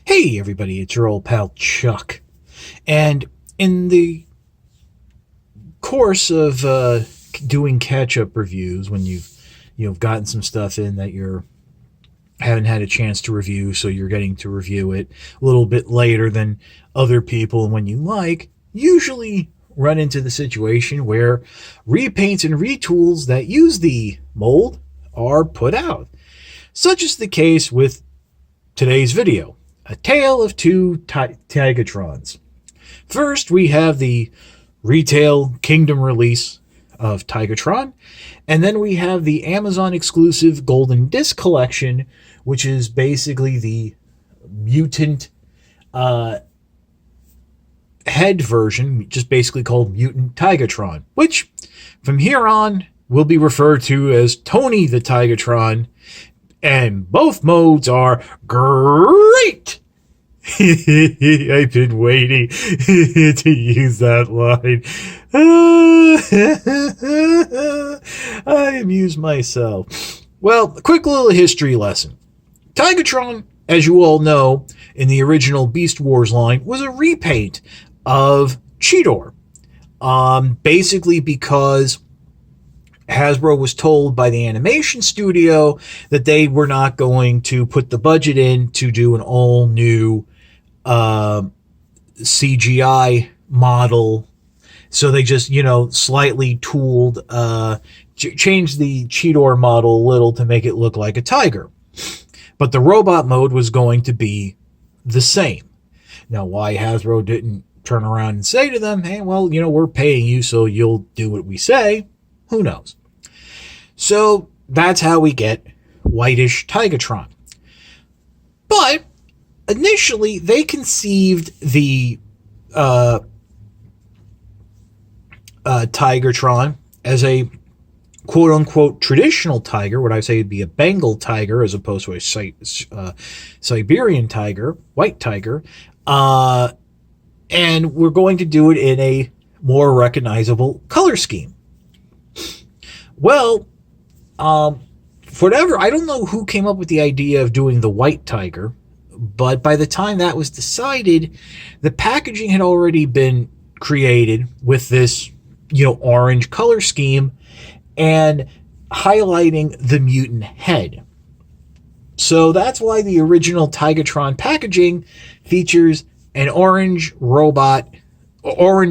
Hey everybody, it's your old pal Chuck. And in the course of doing catch-up reviews, when you've gotten some stuff in that you haven't had a chance to review, so you're getting to review it a little bit later than other people, and when you usually run into the situation where repaints and retools that use the mold are put out. Such is the case with today's video. A tale of two Tigatrons. First, we have the retail Kingdom release of Tigertron, and then we have the Amazon exclusive Golden Disc collection, which is basically the mutant head version, just basically called Mutant Tigatron, which from here on will be referred to as Tony the Tigatron. And both modes are great. I've been waiting to use that line. I amuse myself. Well, a quick little history lesson. Tigertron, as you all know, in the original Beast Wars line, was a repaint of Cheetor. Basically because Hasbro was told by the animation studio that they were not going to put the budget in to do an all new CGI model. So they just, slightly tooled, changed the Cheetor model a little to make it look like a tiger. But the robot mode was going to be the same. Now, why Hasbro didn't turn around and say to them, hey, well, we're paying you, so you'll do what we say. Who knows? So that's how we get whitish Tigatron. But initially, they conceived the Tigertron as a quote-unquote traditional tiger, what I say would be a Bengal tiger as opposed to a Siberian tiger, white tiger. And we're going to do it in a more recognizable color scheme. Well, whatever, I don't know who came up with the idea of doing the white tiger, but by the time that was decided, the packaging had already been created with this, orange color scheme and highlighting the mutant head. So that's why the original Tigatron packaging features an orange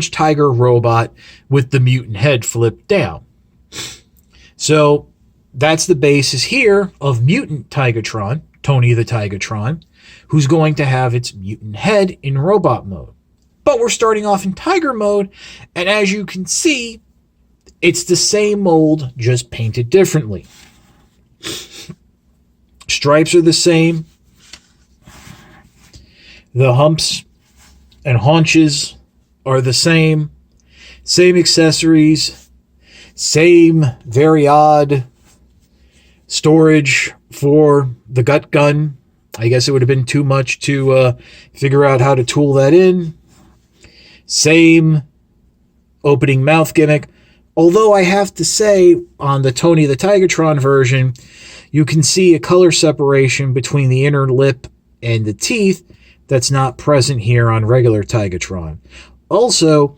tiger robot with the mutant head flipped down. So that's the basis here of Mutant Tigatron, Tony the Tigatron, who's going to have its mutant head in robot mode. But we're starting off in tiger mode, and as you can see, it's the same mold, just painted differently. Stripes are the same. The humps and haunches are the same. Same accessories. Same very odd storage for the gut gun. I guess it would have been too much to figure out how to tool that in. Same opening mouth gimmick. Although I have to say, on the Tony the Tigatron version, you can see a color separation between the inner lip and the teeth that's not present here on regular Tigatron. Also,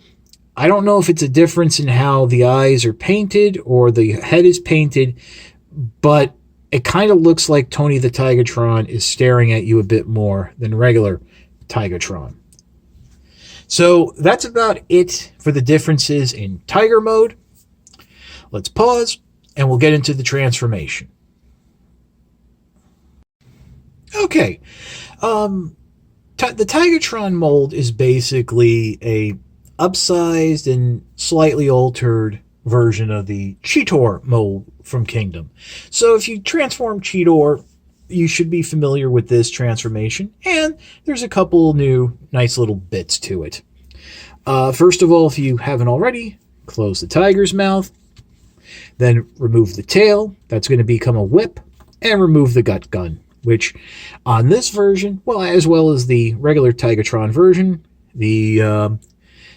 I don't know if it's a difference in how the eyes are painted or the head is painted, but it kind of looks like Tony the Tigatron is staring at you a bit more than regular Tigatron. So that's about it for the differences in tiger mode. Let's pause, and we'll get into the transformation. Okay. The Tigertron mold is basically a upsized and slightly altered version of the Cheetor mold from Kingdom. So if you transform Cheetor, you should be familiar with this transformation, and there's a couple new nice little bits to it. First of all, if you haven't already, close the tiger's mouth, then remove the tail. That's going to become a whip, and remove the gut gun, which on this version, well, as well as the regular Tigatron version, the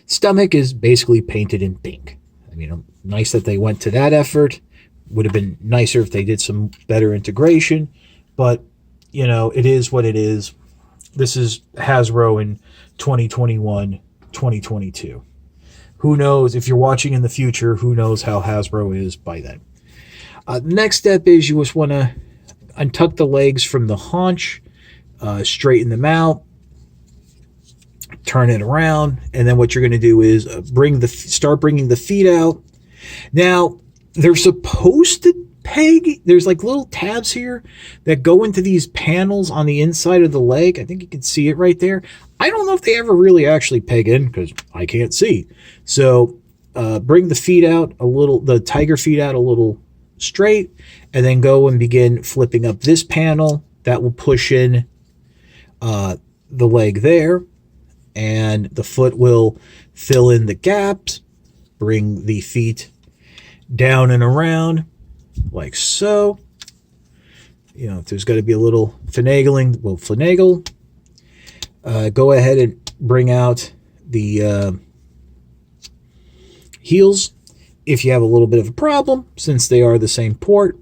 stomach is basically painted in pink. I mean, nice that they went to that effort. Would have been nicer if they did some better integration, but, it is what it is. This is Hasbro in 2021, 2022. Who knows, if you're watching in the future, who knows how Hasbro is by then. Next step is you just want to untuck the legs from the haunch, straighten them out, turn it around, and then what you're going to do is start bringing the feet out. Now, they're supposed to peg. There's like little tabs here that go into these panels on the inside of the leg. I think you can see it right there. I don't know if they ever really actually peg in because I can't see. So bring the feet out a little, the tiger feet out a little straight, and then go and begin flipping up this panel. That will push in the leg there, and the foot will fill in the gaps. Bring the feet down and around like so. You know, if there's got to be a little finagling, we'll finagle. Go ahead and bring out the heels. If you have a little bit of a problem, since they are the same port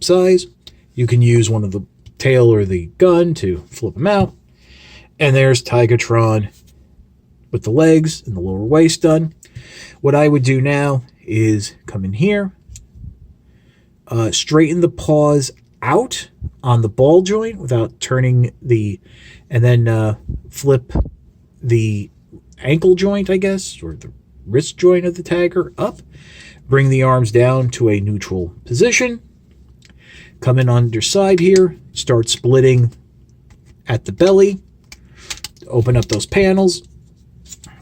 size, you can use one of the tail or the gun to flip them out. And there's Tigertron with the legs and the lower waist done. What I would do now is come in here, straighten the paws out on the ball joint without turning and then flip the ankle joint, I guess, or the wrist joint of the tiger up. Bring the arms down to a neutral position. Come in underside here, start splitting at the belly. Open up those panels.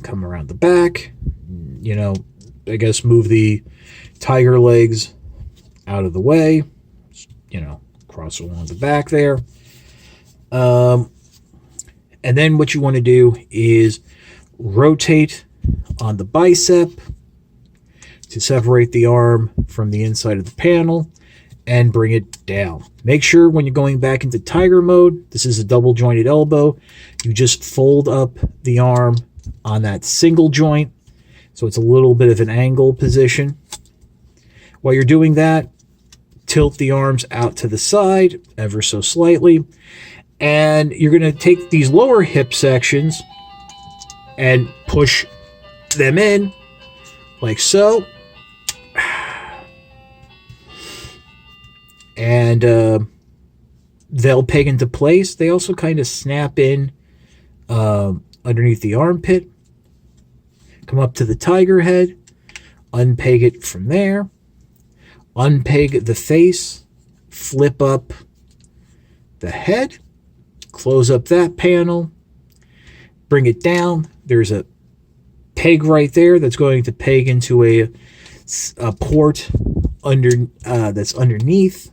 Come around the back. You know, I guess move the tiger legs out of the way. You know, cross along the back there. And then what you want to do is rotate on the bicep to separate the arm from the inside of the panel and bring it down. Make sure when you're going back into tiger mode, this is a double jointed elbow, you just fold up the arm on that single joint so it's a little bit of an angle position. While you're doing that, tilt the arms out to the side ever so slightly, and you're going to take these lower hip sections and push them in like so. And they'll peg into place. They also kind of snap in underneath the armpit. Come up to the tiger head, unpeg it from there, unpeg the face, flip up the head, close up that panel, bring it down. There's a peg right there that's going to peg into a port that's underneath.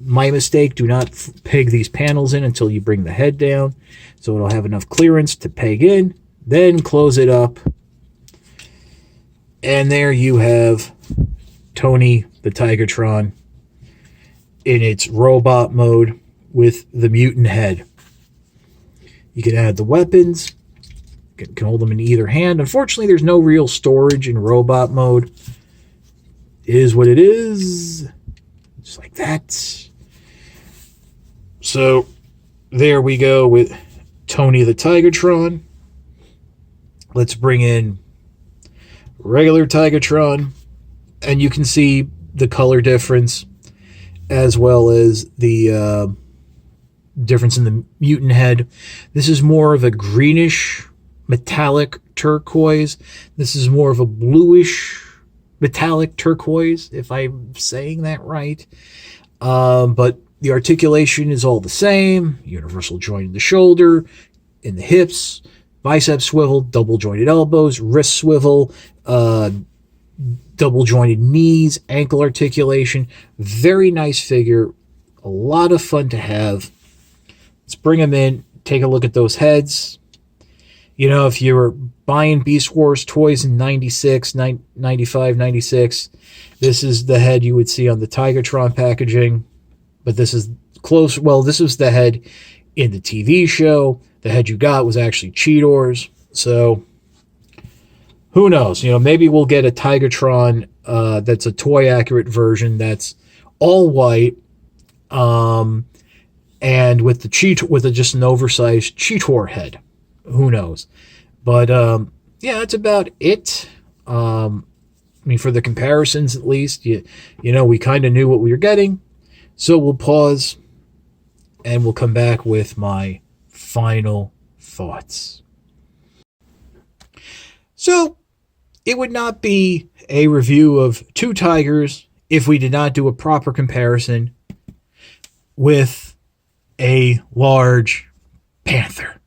My mistake, do not peg these panels in until you bring the head down, so it'll have enough clearance to peg in. Then close it up, and there you have Tony the Tigertron in its robot mode with the mutant head. You can add the weapons, can hold them in either hand. Unfortunately, there's no real storage in robot mode. It is what it is. Just like that. So there we go with Tony the Tigertron. Let's bring in regular Tigertron, and you can see the color difference as well as the difference in the mutant head. This is more of a greenish metallic turquoise. This is more of a bluish metallic turquoise, if I'm saying that right. But the articulation is all the same. Universal joint in the shoulder, in the hips, bicep swivel, double jointed elbows, wrist swivel, double jointed knees, ankle articulation. Very nice figure. A lot of fun to have. Let's bring them in. Take a look at those heads. You know, if you were buying Beast Wars toys in 96, 95, 96, this is the head you would see on the Tigertron packaging. But this is close. Well, this was the head in the TV show. The head you got was actually Cheetor's. So, who knows? You know, maybe we'll get a Tigertron that's a toy-accurate version that's all white. and with the just an oversized cheetor head. Who knows? But yeah, that's about it. I mean, for the comparisons, at least, you know, we kind of knew what we were getting. So we'll pause, and we'll come back with my final thoughts. So, it would not be a review of two tigers if we did not do a proper comparison with a large panther.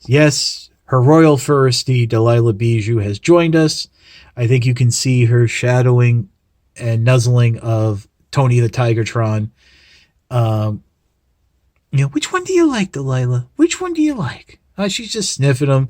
Yes, Her Royal Furresty, Delilah Bijou, has joined us. I think you can see her shadowing and nuzzling of Tony the Tigertron. You know, which one do you like, Delilah? Which one do you like? She's just sniffing them.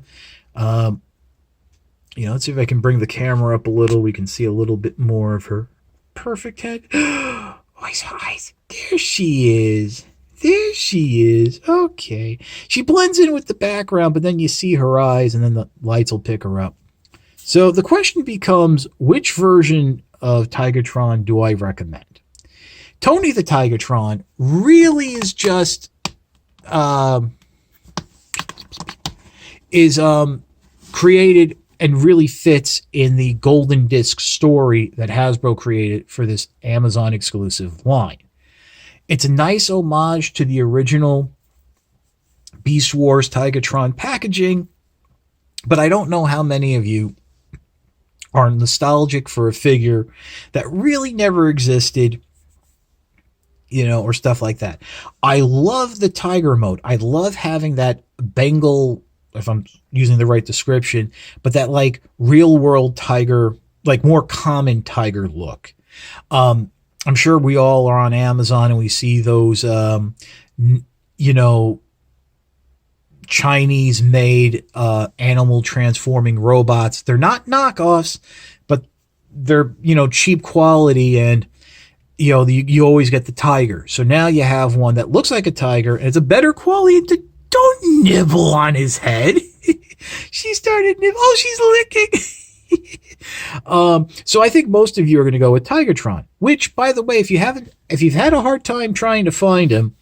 You know, let's see if I can bring the camera up a little. We can see a little bit more of her perfect head. Eyes. There she is. There she is. Okay. She blends in with the background, but then you see her eyes, and then the lights will pick her up. So the question becomes, which version of Tigertron do I recommend? Tony the Tigertron really is just created and really fits in the Golden Disc story that Hasbro created for this Amazon exclusive line. It's a nice homage to the original Beast Wars Tigertron packaging, but I don't know how many of you are nostalgic for a figure that really never existed, you know, or stuff like that. I love the tiger mode. I love having that Bengal, if I'm using the right description, but that like real world tiger, like more common tiger look. I'm sure we all are on Amazon and we see those, you know, Chinese made animal transforming robots. They're not knockoffs, but they're, you know, cheap quality, and you know, you always get the tiger. So now you have one that looks like a tiger, and it's a better quality. Don't nibble on his head. She started nibbling. Oh, she's licking. So I think most of you are going to go with Tigertron, which, by the way, if you've had a hard time trying to find him,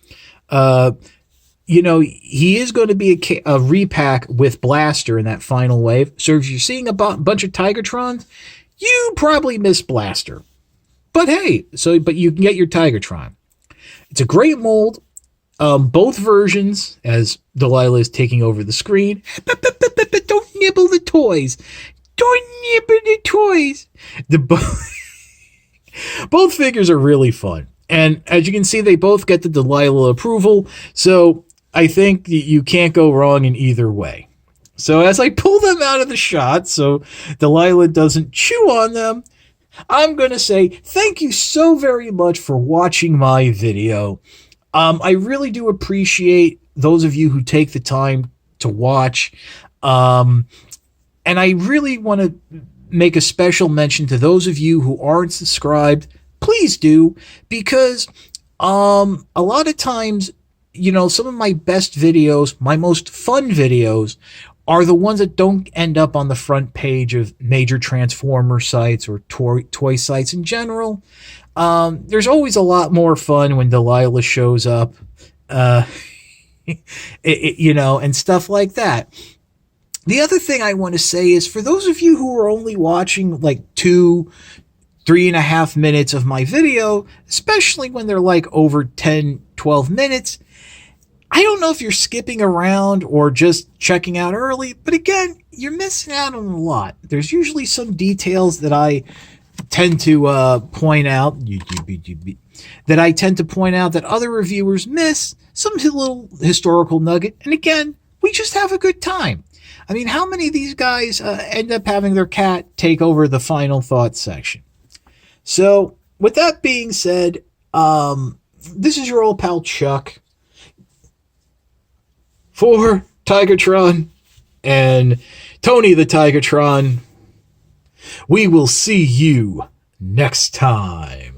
you know, he is going to be a repack with Blaster in that final wave. So if you're seeing a bunch of Tigertrons, you probably missed Blaster. But hey, but you can get your Tigertron. It's a great mold. Both versions, as Delilah is taking over the screen. Don't nibble the toys. Don't nibble the toys. Both figures are really fun. And as you can see, they both get the Delilah approval. So I think you can't go wrong in either way. So as I pull them out of the shot, so Delilah doesn't chew on them, I'm going to say thank you so very much for watching my video. I really do appreciate those of you who take the time to watch. And I really want to make a special mention to those of you who aren't subscribed. Please do, because a lot of times, you know, some of my best videos, my most fun videos, are the ones that don't end up on the front page of major Transformer sites or toy sites in general. There's always a lot more fun when Delilah shows up, you know, and stuff like that. The other thing I want to say is, for those of you who are only watching like 3.5 minutes of my video, especially when they're like over 10, 12 minutes, I don't know if you're skipping around or just checking out early, but again, you're missing out on a lot. There's usually some details that I tend to point out, that other reviewers miss, some little historical nugget, and again, we just have a good time. I mean, how many of these guys end up having their cat take over the final thoughts section? So, with that being said, this is your old pal Chuck for Tigertron and Tony the Tigertron. We will see you next time.